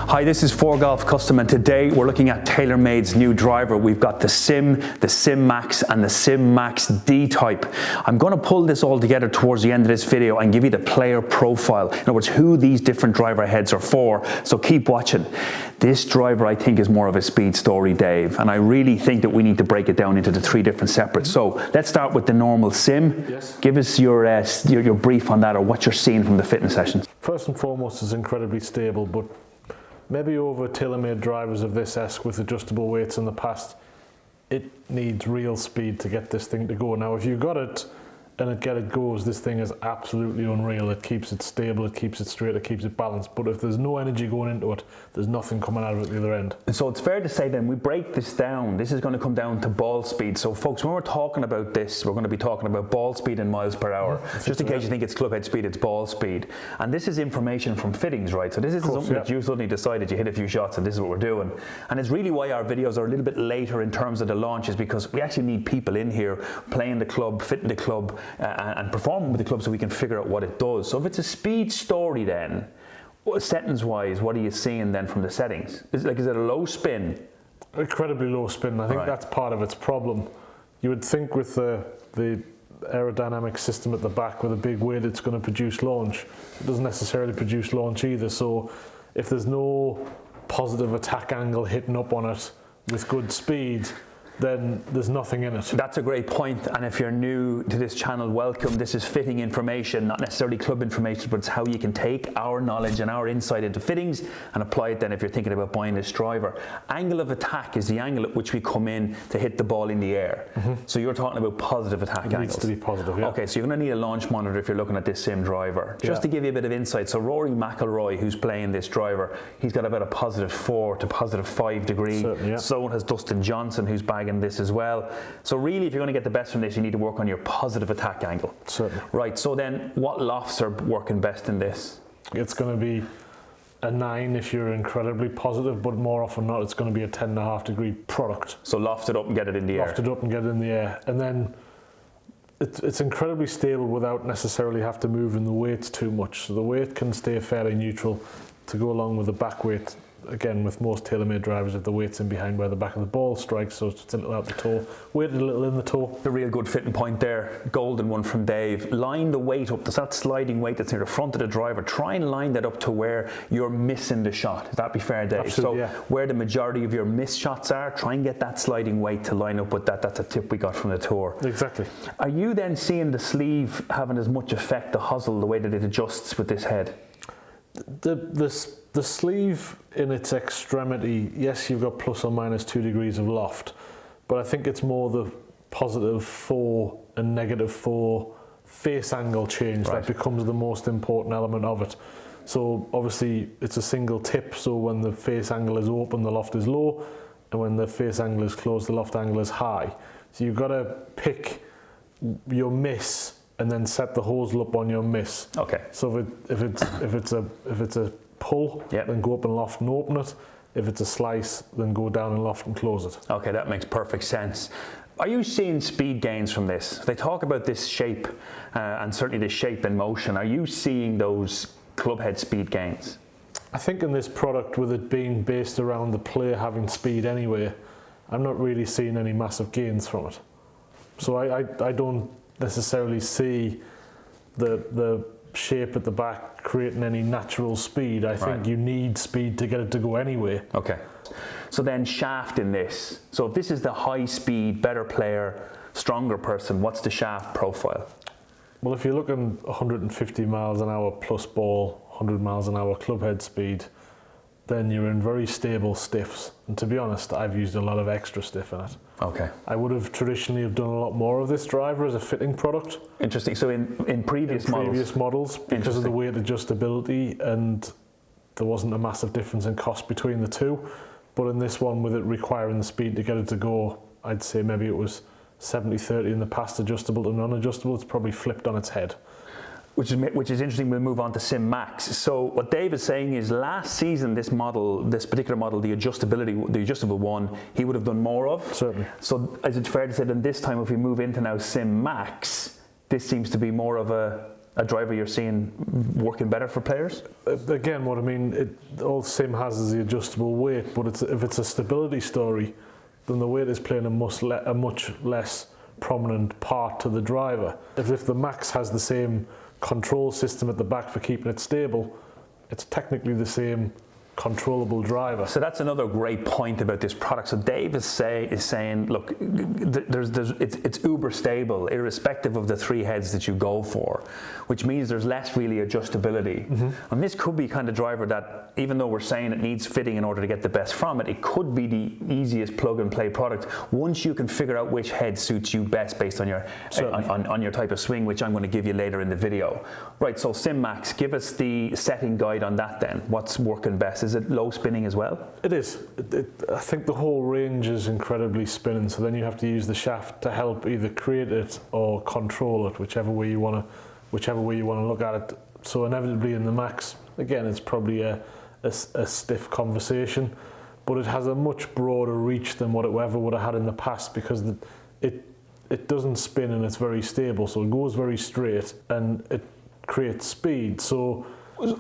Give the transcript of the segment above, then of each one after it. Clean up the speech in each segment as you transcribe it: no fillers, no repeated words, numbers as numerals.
Hi, this is ForeGolf Custom, and today we're looking at TaylorMade's new driver. We've got the Sim Max, and the Sim MaxD type. I'm going to pull this all together towards the end of this video and give you the player profile. In other words, who these different driver heads are for, so keep watching. This driver, I think, is more of a speed story, Dave, and I really think that we need to break it down into the three different separates. So let's start with the normal Sim. Yes. Give us your brief on that, or what you're seeing from the fitting sessions. First and foremost, it's incredibly stable, but maybe over TaylorMade drivers of this esque with adjustable weights in the past, it needs real speed to get this thing to go. Now, if you got it and it goes, this thing is absolutely unreal. It keeps it stable, it keeps it straight, it keeps it balanced. But if there's no energy going into it, there's nothing coming out of it at the other end. So it's fair to say then, we break this down, this is going to come down to ball speed. So folks, when we're talking about this, we're going to be talking about ball speed in miles per hour. Just in case you think it's club head speed, it's ball speed. And this is information from fittings, right? So this isn't something that you suddenly decided, you hit a few shots and this is what we're doing. And it's really why our videos are a little bit later in terms of the launches, because we actually need people in here playing the club, fitting the club, and performing with the club so we can figure out what it does. So if it's a speed story then, settings wise, what are you seeing then from the settings? Is it a low spin? Incredibly low spin. I think that's part of its problem. You would think with the aerodynamic system at the back with a big weight, it's going to produce launch. It doesn't necessarily produce launch either. So if there's no positive attack angle hitting up on it with good speed, then there's nothing in it. That's a great point, and if you're new to this channel, welcome. This is fitting information, not necessarily club information, but it's how you can take our knowledge and our insight into fittings and apply it then if you're thinking about buying this driver. Angle of attack is the angle at which we come in to hit the ball in the air. So you're talking about positive attack angles. It needs to be positive, yeah. Okay, so you're going to need a launch monitor if you're looking at this Sim driver. Just to give you a bit of insight, so Rory McIlroy, who's playing this driver, he's got about a +4 to +5 degree. Certainly, yeah. So has Dustin Johnson, who's bagging this as well. So really, if you're going to get the best from this, you need to work on your positive attack angle. Certainly. Right, so then what lofts are working best in this? It's going to be a 9 if you're incredibly positive, but more often than not, it's going to be a 10.5 degree product. So loft it up and get it in the air. Loft it up and get it in the air. And then it's incredibly stable without necessarily have to move in the weights too much. So the weight can stay fairly neutral to go along with the back weight. Again, with most TaylorMade drivers, if the weight's in behind where the back of the ball strikes, so it's a little out the toe, weight a little in the toe. A real good fitting point there, golden one from Dave. Line the weight up, there's that sliding weight that's near the front of the driver. Try and line that up to where you're missing the shot. Would that be fair, Dave? Absolutely, so where the majority of your missed shots are, try and get that sliding weight to line up with that. That's a tip we got from the tour. Exactly. Are you then seeing the sleeve having as much effect, the hosel, the way that it adjusts with this head? The sleeve in its extremity, yes, you've got ±2 degrees of loft, but I think it's more the +4 and -4 face angle change that becomes the most important element of it. So obviously it's a single tip, so when the face angle is open, the loft is low, and when the face angle is closed, the loft angle is high. So you've got to pick your miss and then set the hosel up on your miss. Okay. So if it's a pull, then go up and loft and open it. If it's a slice, then go down and loft and close it. Okay, that makes perfect sense. Are you seeing speed gains from this? They talk about this shape, and certainly the shape and motion. Are you seeing those club head speed gains? I think in this product, with it being based around the player having speed anyway, I'm not really seeing any massive gains from it. So I don't necessarily see the shape at the back creating any natural speed. I think you need speed to get it to go anyway. Okay. So then shaft in this. So if this is the high speed, better player, stronger person, what's the shaft profile? Well, if you're looking 150 miles an hour plus ball, 100 miles an hour club head speed, then you're in very stable stiffs. And to be honest, I've used a lot of extra stiff in it. Okay. I would have traditionally have done a lot more of this driver as a fitting product. Interesting. So in previous models, because of the weight adjustability, and there wasn't a massive difference in cost between the two. But in this one, with it requiring the speed to get it to go, I'd say maybe it was 70-30 in the past, adjustable to non-adjustable. It's probably flipped on its head. Which is interesting. We'll move on to Sim Max. So what Dave is saying is last season, this particular model, the adjustable one, he would have done more of. Certainly. So is it fair to say that this time, if we move into now Sim Max, this seems to be more of a a driver you're seeing working better for players? Again, what I mean, all Sim has is the adjustable weight, but if it's a stability story, then the weight is playing a much less prominent part to the driver. If the Max has the same control system at the back for keeping it stable, it's technically the same controllable driver. So that's another great point about this product. So Dave is saying, look, it's uber stable, irrespective of the three heads that you go for, which means there's less really adjustability. And this could be kind of driver that, even though we're saying it needs fitting in order to get the best from it, it could be the easiest plug and play product once you can figure out which head suits you best based on your on your type of swing, which I'm going to give you later in the video. Right, so Sim Max, give us the setting guide on that then. What's working best? Is it low spinning as well? It is. I think the whole range is incredibly spinning, so then you have to use the shaft to help either create it or control it, whichever way you want to look at it. So inevitably in the Max, again, it's probably a stiff conversation, but it has a much broader reach than what it ever would have had in the past, because it doesn't spin and it's very stable, so it goes very straight and it creates speed. So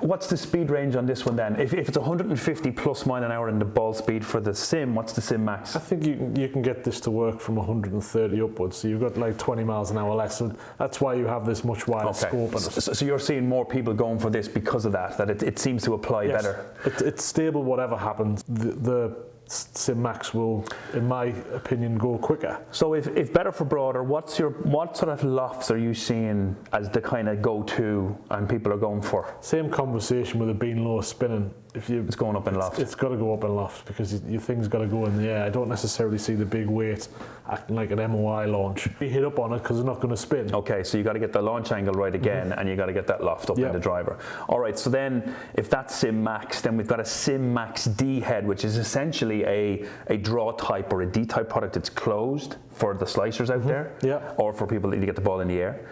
what's the speed range on this one then? If it's 150 plus mile an hour in the ball speed for the Sim, what's the Sim Max? I think you can get this to work from 130 upwards, so you've got like 20 miles an hour less, so that's why you have this much wider scope. So you're seeing more people going for this because of that it seems to apply better. It's stable whatever happens. The Sim Max will, in my opinion, go quicker. So if better for broader, what sort of lofts are you seeing as the kind of go-to and people are going for? Same conversation with it being low spinning. It's going up in loft. It's got to go up in loft because your thing's got to go in the air. I don't necessarily see the big weight acting like an MOI launch. You hit up on it because it's not going to spin. Okay, so you got to get the launch angle right again, and you got to get that loft up in the driver. All right, so then if that's Sim Max, then we've got a Sim MaxD head, which is essentially a draw type or a D type product. It's closed for the slicers out there, or for people that need to get the ball in the air.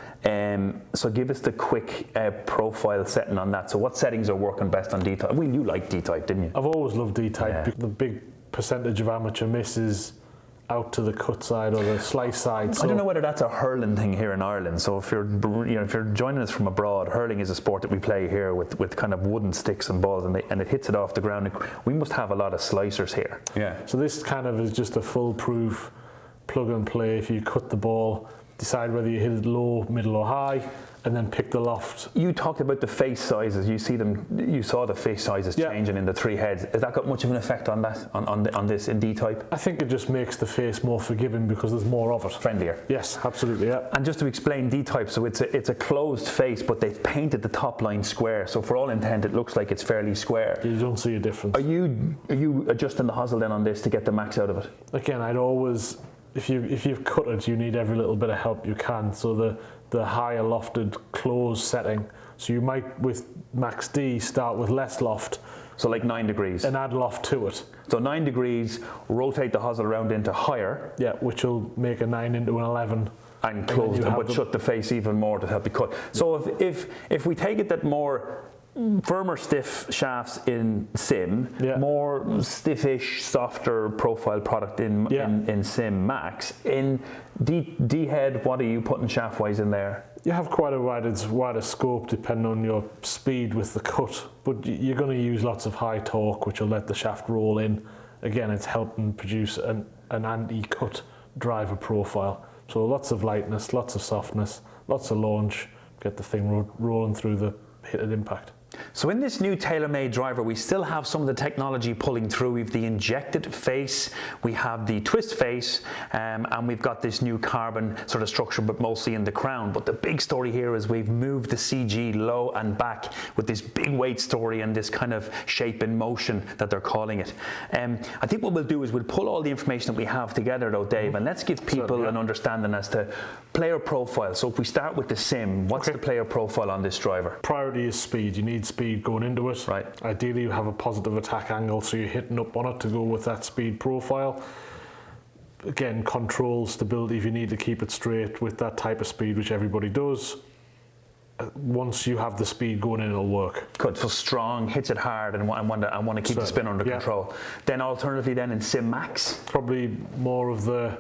So give us the quick profile setting on that. So what settings are working best on D type? Well, you like D type, didn't you? I've always loved D type. The big percentage of amateur misses out to the cut side or the slice side. So I don't know whether that's a hurling thing here in Ireland. So if you're joining us from abroad, hurling is a sport that we play here with kind of wooden sticks and balls, and it hits it off the ground. We must have a lot of slicers here. Yeah. So this kind of is just a foolproof plug and play. If you cut the ball, decide whether you hit it low, middle or high, and then pick the loft. You talked about the face sizes. You saw the face sizes changing in the three heads. Has that got much of an effect on that, on this in D type? I think it just makes the face more forgiving because there's more of it. Friendlier. Yes, absolutely, yeah. And just to explain D type, so it's a closed face, but they've painted the top line square. So for all intent, it looks like it's fairly square. You don't see a difference. Are you adjusting the hosel then on this to get the max out of it? Again, I'd always, if you've cut it, you need every little bit of help you can. So the higher lofted closed setting. So you might, with MaxD, start with less loft. So like 9 degrees. And add loft to it. So 9 degrees, rotate the hosel around into higher. Yeah, which will make a 9 into an 11. And close them, but shut the face even more to help you cut. So if we take it that more firmer, stiff shafts in Sim, more stiffish, softer profile product in Sim Max. In D head, what are you putting shaft wise in there? You have quite a wider scope depending on your speed with the cut, but you're going to use lots of high torque, which will let the shaft roll in. Again, it's helping produce an anti-cut driver profile. So lots of lightness, lots of softness, lots of launch, get the thing rolling through the hit at impact. So in this new TaylorMade driver, we still have some of the technology pulling through. We've the injected face, we have the twist face, and we've got this new carbon sort of structure, but mostly in the crown. But the big story here is we've moved the CG low and back with this big weight story and this kind of shape in motion that they're calling it. I think what we'll do is we'll pull all the information that we have together though, Dave, and let's give people an understanding as to player profile. So if we start with the Sim, what's the player profile on this driver? Priority is speed. You need speed going into it. Right. Ideally you have a positive attack angle, so you're hitting up on it to go with that speed profile. Again, control, stability, if you need to keep it straight with that type of speed, which everybody does. Once you have the speed going in, it'll work. Good, so strong, hits it hard, and want to keep the spin under control. Then alternatively then in Sim Max? Probably more of the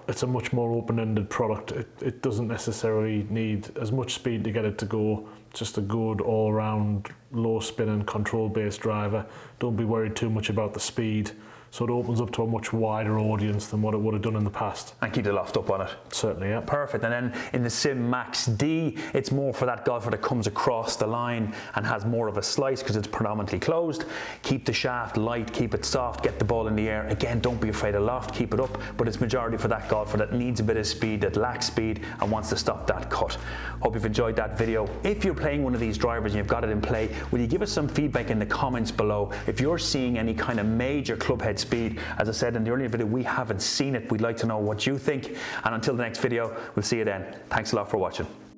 it's a much more open-ended product. It doesn't necessarily need as much speed to get it to go. Just a good all-round low spin and control-based driver. Don't be worried too much about the speed. So it opens up to a much wider audience than what it would have done in the past. And keep the loft up on it. Certainly, yeah. Perfect. And then in the Sim MaxD, it's more for that golfer that comes across the line and has more of a slice because it's predominantly closed. Keep the shaft light, keep it soft, get the ball in the air. Again, don't be afraid of loft, keep it up, but it's majority for that golfer that needs a bit of speed, that lacks speed and wants to stop that cut. Hope you've enjoyed that video. If you're playing one of these drivers and you've got it in play, will you give us some feedback in the comments below? If you're seeing any kind of major club head speed, as I said in the earlier video, we haven't seen it. We'd like to know what you think. And until the next video, we'll see you then. Thanks a lot for watching.